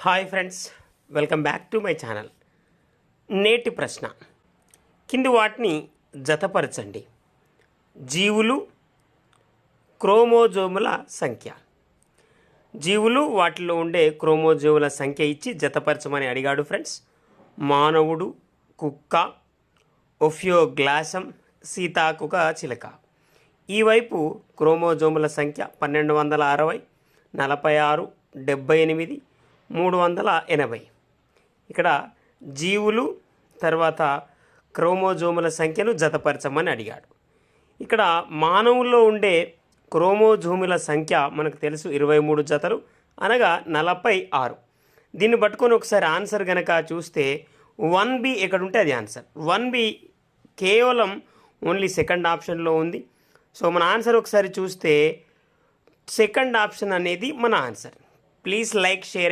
Hi friends, welcome back to my channel. నేటి ప్రశ్న, కింది వాటిని జతపరచండి. జీవులు, క్రోమోజోముల సంఖ్య. జీవులు, వాటిలో ఉండే క్రోమోజోముల సంఖ్య ఇచ్చి జతపరచమని అడిగాడు ఫ్రెండ్స్. మానవుడు, కుక్క, ఒఫియోగ్లాసం, సీతాకుక చిలక. ఈ వైపు క్రోమోజోముల సంఖ్య 1260, 46, 78, 380. ఇక్కడ జీవులు తర్వాత క్రోమోజోముల సంఖ్యను జతపరచమని అడిగాడు. ఇక్కడ మానవుల్లో ఉండే క్రోమోజోముల సంఖ్య మనకు తెలుసు 23 జతలు, అనగా 46. దీన్ని పట్టుకొని ఒకసారి ఆన్సర్ కనుక చూస్తే 1B ఎక్కడ ఉంటే అది ఆన్సర్. 1B కేవలం ఓన్లీ సెకండ్ ఆప్షన్లో ఉంది. సో మన ఆన్సర్ ఒకసారి చూస్తే సెకండ్ ఆప్షన్ అనేది మన ఆన్సర్. Please like, share.